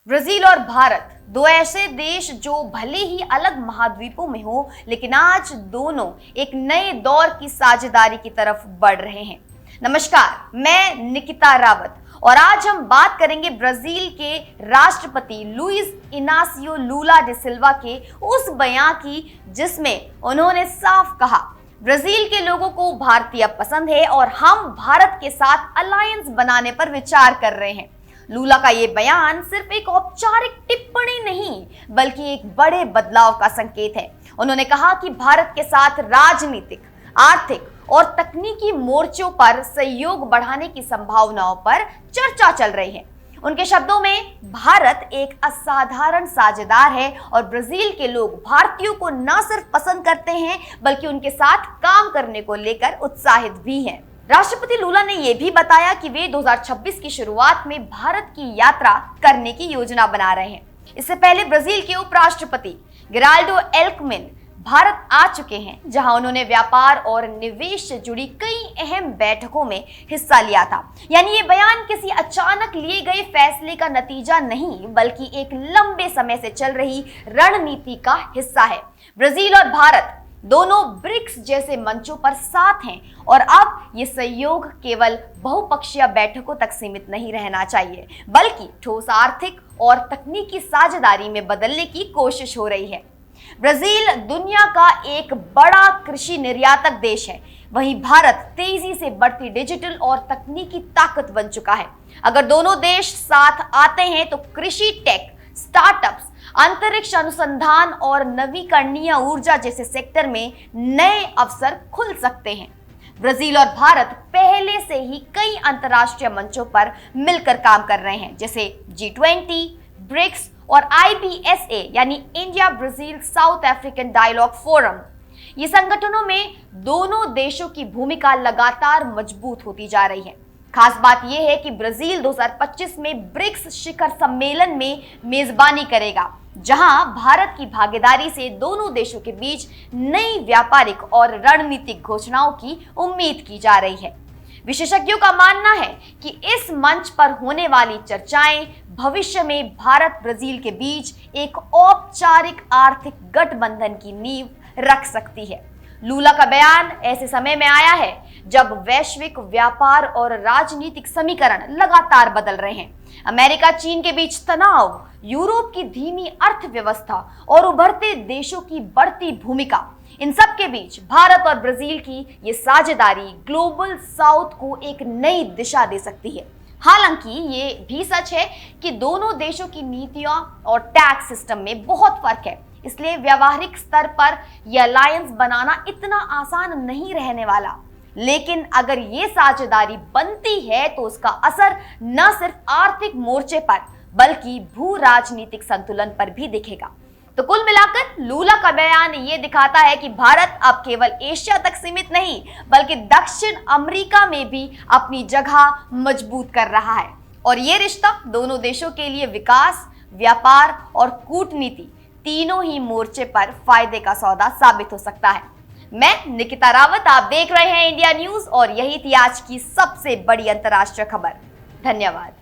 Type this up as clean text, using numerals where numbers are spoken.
Brazil और भारत दो ऐसे देश जो भले ही अलग महाद्वीपों में हो, लेकिन आज दोनों एक नए दौर की साझेदारी की तरफ बढ़ रहे हैं। नमस्कार, मैं निकिता रावत और आज हम बात करेंगे ब्राजील के राष्ट्रपति लुइस इनासियो लुला डे सिल्वा के उस बयान की जिसमें उन्होंने साफ कहा, ब्राजील के लोगों को भारतीय पसंद है और हम भारत के साथ अलायंस बनाने पर विचार कर रहे हैं। लुला का ये बयान सिर्फ एक औपचारिक टिप्पणी नहीं, बल्कि एक बड़े बदलाव का संकेत है। उन्होंने कहा कि भारत के साथ राजनीतिक, आर्थिक और तकनीकी मोर्चों पर सहयोग बढ़ाने की संभावनाओं पर चर्चा चल रही है। उनके शब्दों में, भारत एक असाधारण साझेदार है और ब्राजील के लोग भारतीयों को न सिर्फ पसंद करते हैं, बल्कि उनके साथ काम करने को लेकर उत्साहित भी हैं। राष्ट्रपति लुला ने यह भी बताया कि वे 2026 की शुरुआत में भारत की यात्रा करने की योजना बना रहे हैं। इससे पहले ब्राजील के उपराष्ट्रपति गेराल्डो एल्कमिन भारत आ चुके हैं, जहां उन्होंने व्यापार और निवेश से जुड़ी कई अहम बैठकों में हिस्सा लिया था। यानी ये बयान किसी अचानक लिए गए फैसले का नतीजा नहीं, बल्कि एक लंबे समय से चल रही रणनीति का हिस्सा है। ब्राजील और भारत दोनों ब्रिक्स जैसे मंचों पर साथ हैं और अब ये सहयोग केवल बहुपक्षीय बैठकों तक सीमित नहीं रहना चाहिए, बल्कि ठोस आर्थिक और तकनीकी साझेदारी में बदलने की कोशिश हो रही है। ब्राजील दुनिया का एक बड़ा कृषि निर्यातक देश है, वहीं भारत तेजी से बढ़ती डिजिटल और तकनीकी ताकत बन चुका है। अगर दोनों देश साथ आते हैं तो कृषि, टेक, स्टार्टअप्स, अंतरिक्ष अनुसंधान और नवीकरणीय ऊर्जा जैसे सेक्टर में नए अवसर खुल सकते हैं। ब्राजील और भारत पहले से ही कई अंतर्राष्ट्रीय मंचों पर मिलकर काम कर रहे हैं, जैसे G20, ब्रिक्स और IBSA यानी India Brazil South African dialogue forum. ये संगठनों में दोनों देशों की भूमिका लगातार मजबूत होती जा रही है। खास बात यह है कि ब्राजील 2025 में ब्रिक्स शिखर सम्मेलन में मेजबानी करेगा, जहां भारत की भागीदारी से दोनों देशों के बीच नई व्यापारिक और रणनीतिक घोषणाओं की उम्मीद की जा रही है। विशेषज्ञों का मानना है कि इस मंच पर होने वाली चर्चाएं भविष्य में भारत ब्राजील के बीच एक औपचारिक आर्थिक गठबंधन की नींव रख सकती है। लुला का बयान ऐसे समय में आया है जब वैश्विक व्यापार और राजनीतिक समीकरण लगातार बदल रहे हैं। अमेरिका चीन के बीच तनाव, यूरोप की धीमी अर्थव्यवस्था और उभरते देशों की बढ़ती भूमिका, इन सब के बीच भारत और ब्राजील की ये साझेदारी ग्लोबल साउथ को एक नई दिशा दे सकती है। हालांकि ये भी सच है कि दोनों देशों की नीतियों और टैक्स सिस्टम में बहुत फर्क है, इसलिए व्यावहारिक स्तर पर यह अलायंस बनाना इतना आसान नहीं रहने वाला। लेकिन अगर ये साझेदारी बनती है तो उसका असर न सिर्फ आर्थिक मोर्चे पर, बल्कि भू राजनीतिक संतुलन पर भी दिखेगा। तो कुल मिलाकर लुला का बयान ये दिखाता है कि भारत अब केवल एशिया तक सीमित नहीं, बल्कि दक्षिण अमेरिका में भी अपनी जगह मजबूत कर रहा है। और ये रिश्ता दोनों देशों के लिए विकास, व्यापार और कूटनीति तीनों ही मोर्चे पर फायदे का सौदा साबित हो सकता है। मैं निकिता रावत, आप देख रहे हैं इंडिया न्यूज और यही थी आज की सबसे बड़ी अंतर्राष्ट्रीय खबर। धन्यवाद।